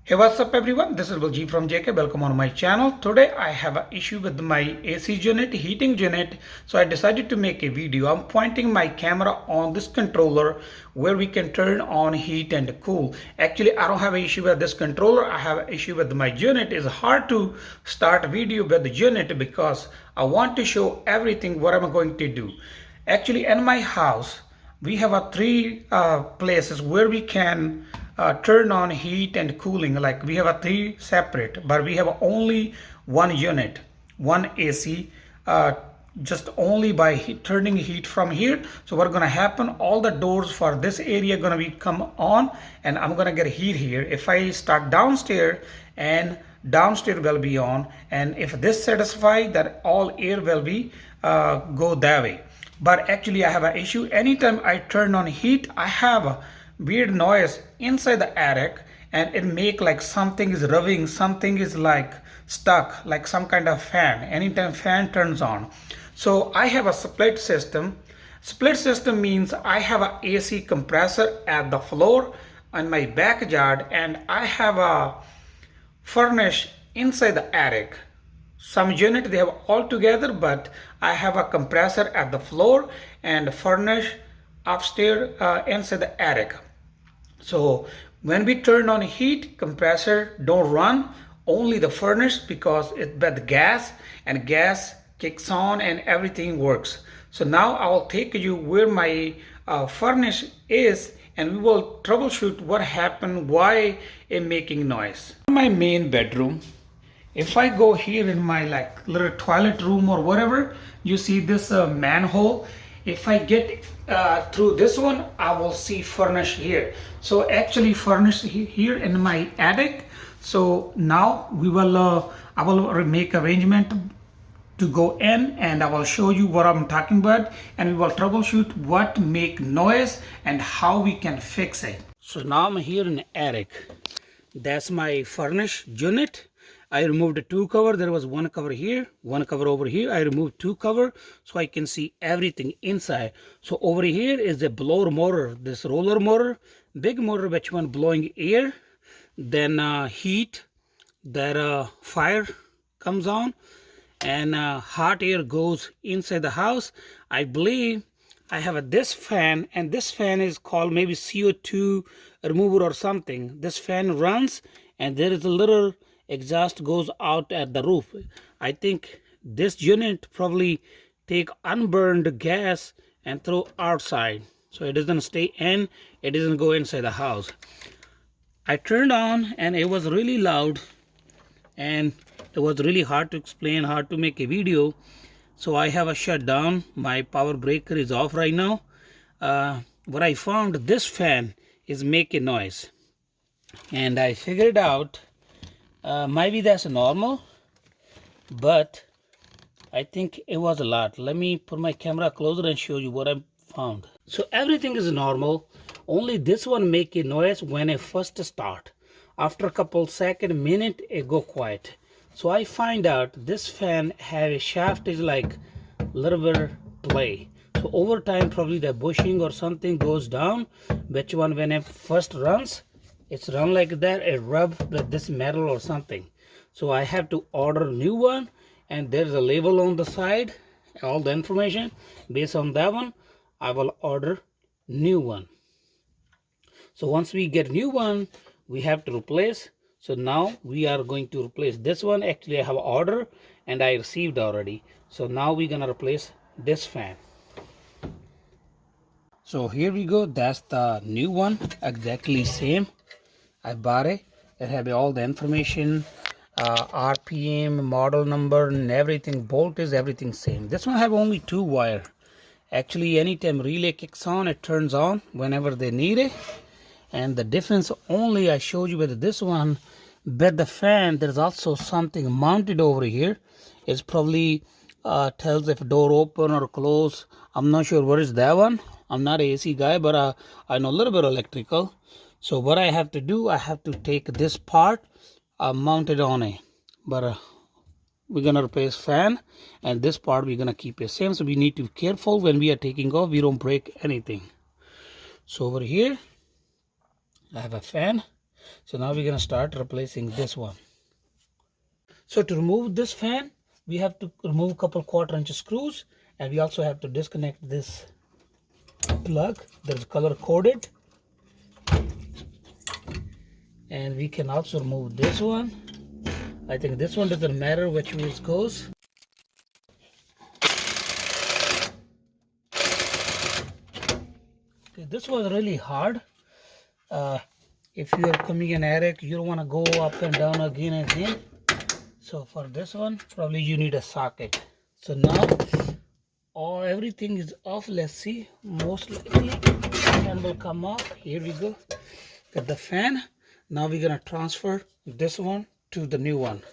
Hey, what's up everyone? This is Baljit from JK. Welcome on my channel. Today I have an issue with my AC unit, heating unit. So I decided to make a video. I'm pointing my camera on this controller where we can turn on heat and cool. Actually, I don't have an issue with this controller. I have an issue with my unit. It's hard to start a video with the unit because I want to show everything what I'm going to do. Actually, in my house, we have three places where we can turn on heat and cooling. Like we have three separate, but we have only one unit, one AC, just only by turning heat from here. So what's gonna happen, all the doors for this area gonna be come on, and I'm gonna get heat here. If I start downstairs, and downstairs will be on, and if this satisfy, that all air will be go that way. But actually I have an issue. Anytime I turn on heat, I have a weird noise inside the attic, and it make like something is rubbing, something is like stuck, like some kind of fan anytime fan turns on. So I have a split system. Split system means I have a AC compressor at the floor on my backyard, and I have a furnace inside the attic. Some unit they have all together, but I have a compressor at the floor and furnace upstairs inside the attic. So when we turn on heat, compressor don't run, only the furnace, because it's with gas, and gas kicks on and everything works. So now I will take you where my furnace is, and we will troubleshoot what happened, why it making noise. My main bedroom, if I go here in my like little toilet room or whatever, you see this manhole. If I get through this one, I will see furnace here. So actually furnace here in my attic. So now we will I will make arrangement to go in, and I will show you what I'm talking about, and we will troubleshoot what make noise and how we can fix it. So now I'm here in the attic. That's my furnace unit. I removed two cover. There was one cover here, one cover over here. I removed two cover so I can see everything inside. So over here is the blower motor, this roller motor, big motor which one blowing air, then heat, that fire comes on, and hot air goes inside the house. I believe I have this fan, and this fan is called maybe CO2 remover or something. This fan runs, and there is a little exhaust goes out at the roof. I think this unit probably take unburned gas and throw outside, so it doesn't stay in, it doesn't go inside the house. I turned on, and it was really loud, and it was really hard to explain, hard to make a video. So I have a shutdown. My power breaker is off right now. What I found, this fan is making noise, and I figured out maybe that's normal, but I think it was a lot. Let me put my camera closer and show you what I found. So everything is normal, only this one make a noise when I first start. After a couple second, minute, it go quiet. So I find out this fan have a shaft is like a little bit play. So over time probably the bushing or something goes down, which one when it first runs, it's run like that, it rub with this metal or something. So I have to order new one, and there's a label on the side, all the information. Based on that one, I will order new one. So once we get new one, we have to replace. So now we are going to replace this one. Actually I have order and I received already. So now we're gonna replace this fan. So here we go, that's the new one, exactly same. I bought it. It have all the information, RPM, model number, and everything. Bolt is everything same. This one have only two wire. Actually, anytime relay kicks on, it turns on whenever they need it. And the difference only I showed you with this one, but the fan, there's also something mounted over here. It's probably tells if door open or close. I'm not sure what is that one. I'm not an AC guy, but I know a little bit electrical. So what I have to do, I have to take this part, mount it on it. But we're gonna replace fan, and this part we're gonna keep it same. So we need to be careful when we are taking off, we don't break anything. So over here I have a fan. So now we're gonna start replacing this one. So to remove this fan, we have to remove a couple 1/4 inch screws, and we also have to disconnect this plug that is color coded, and we can also remove this one. I think this one doesn't matter which way it goes. Okay, this was really hard. If you are coming in attic, you don't want to go up and down again and again. So for this one, probably you need a socket. So now everything is off. Let's see. Most likely fan will come off. Here we go. Got the fan. Now we're gonna transfer this one to the new one.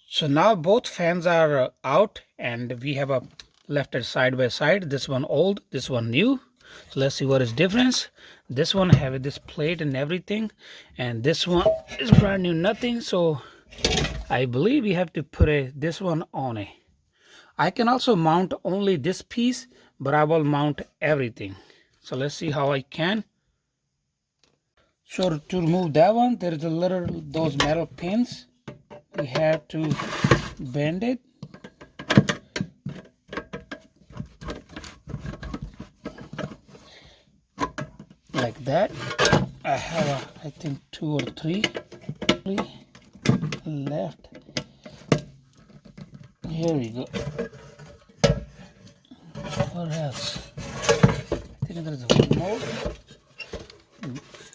So now both fans are out, and we have a left it side by side. This one old, this one new. So let's see what is difference. This one have this plate and everything, and this one is brand new, nothing. So I believe we have to put this one on it. I can also mount only this piece, but I will mount everything. So let's see how I can. So to remove that one, there is a little those metal pins. We have to bend it. Like that. I have I think 2 or 3 left. Here we go. What else? I think there's one more.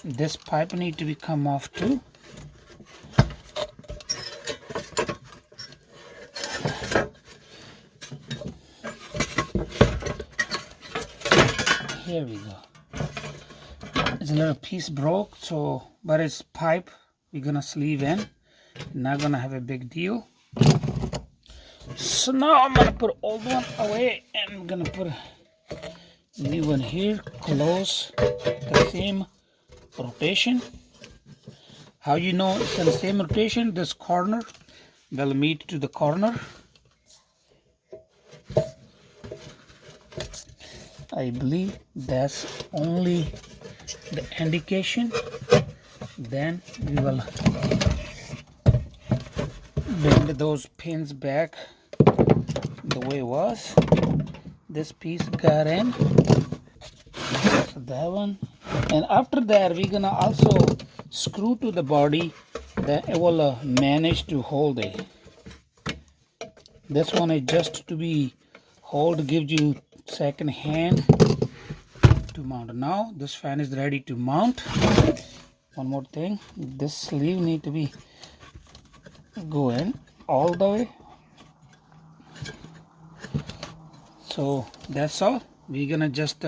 This pipe need to be come off too. Here we go. It's a little piece broke, so but it's pipe we're gonna sleeve in. Not gonna have a big deal. So now I'm gonna put old one away, and I'm gonna put a new one here. Close the same rotation. How you know it's in the same rotation? This corner will meet to the corner. I believe that's only the indication. Then we will bend those pins back the way it was. This piece got in. So that one. And after that, we're gonna also screw to the body that it will manage to hold it. This one is just to be hold, gives you second hand to mount. Now this fan is ready to mount. One more thing, this sleeve need to be go in all the way. So that's all. We're gonna just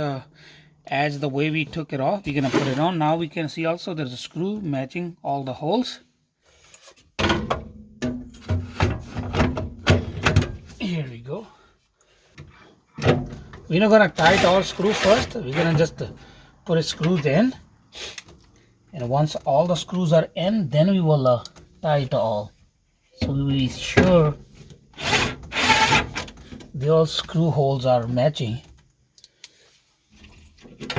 as the way we took it off, we're gonna put it on. Now we can see also there's a screw matching all the holes. Here we go. We're not gonna tighten all screws first. We're gonna just put screws in, and once all the screws are in, then we will tighten all. So we'll be sure the all screw holes are matching. Get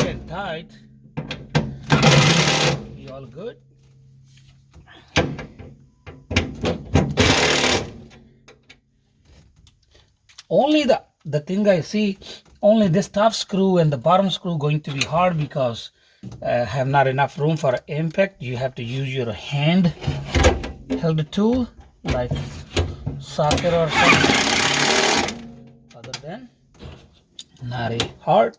it tight. Be all good. Only the thing I see, only this top screw and the bottom screw going to be hard because have not enough room for impact. You have to use your hand held tool like socket or something. Other than not a hard.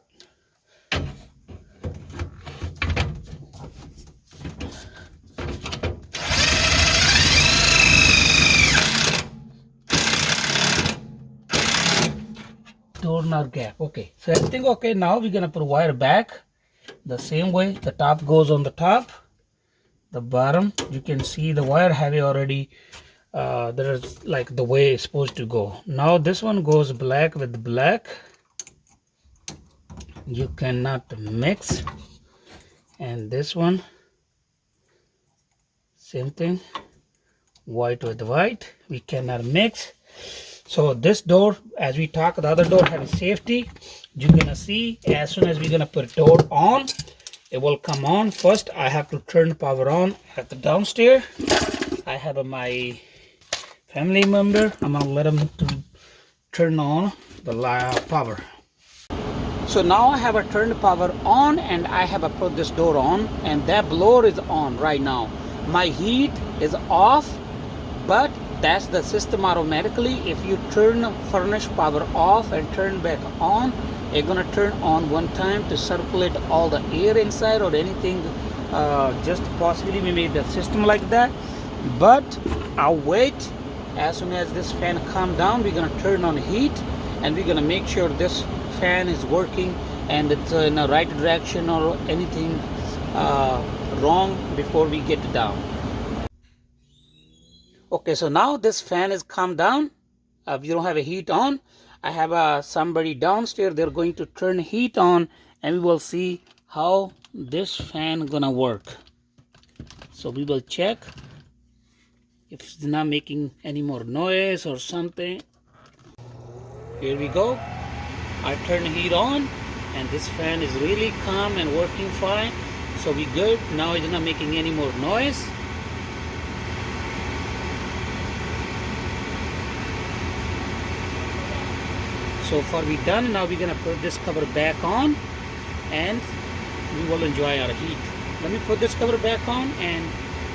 Doorknob gap. Okay, so everything okay. Now we're gonna put wire back the same way. The top goes on the top, the bottom you can see the wire have already there's like the way it's supposed to go. Now this one goes black with black, you cannot mix, and this one same thing, white with white, we cannot mix. So this door, as we talk, the other door have a safety. You're gonna see as soon as we're gonna put door on, it will come on. First I have to turn the power on at the downstairs. I have my family member. I'm gonna let him to turn on the power. So now I have turned the power on and I have put this door on, and that blower is on right now. My heat is off, but that's the system automatically. If you turn furnace power off and turn back on, it's gonna turn on one time to circulate all the air inside or anything, just possibly we made the system like that. But I'll wait. As soon as this fan calm down, we're gonna turn on heat and we're gonna make sure this fan is working and it's in the right direction or anything wrong before we get down. Okay, so now this fan is calmed down. We don't have a heat on. I have somebody downstairs. They're going to turn heat on and we will see how this fan gonna work. So we will check if it's not making any more noise or something. Here we go. I turn the heat on and this fan is really calm and working fine. So we good. Now it's not making any more noise. So far we done. Now we're gonna put this cover back on and we will enjoy our heat. Let me put this cover back on and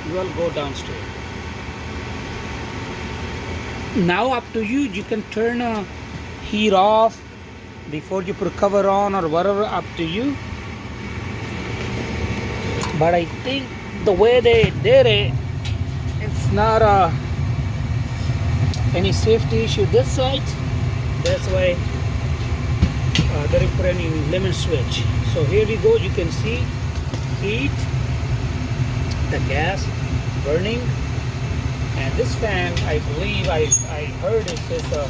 we will go downstairs. Now up to you. You can turn heat off before you put cover on or whatever, up to you. But I think the way they did it, it's not any safety issue this side. That's why they didn't put any lemon switch. So here we go. You can see heat, the gas burning, and this fan, I believe I heard it says a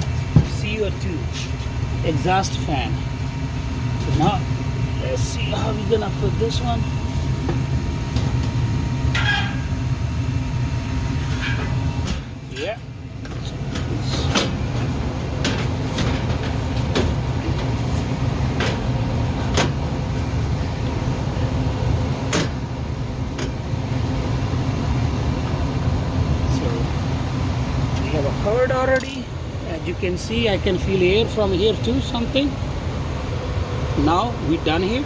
CO2 exhaust fan. So now let's see how we're gonna put this one. Yeah. Covered already. As you can see, I can feel air from here too, something. Now we're done here.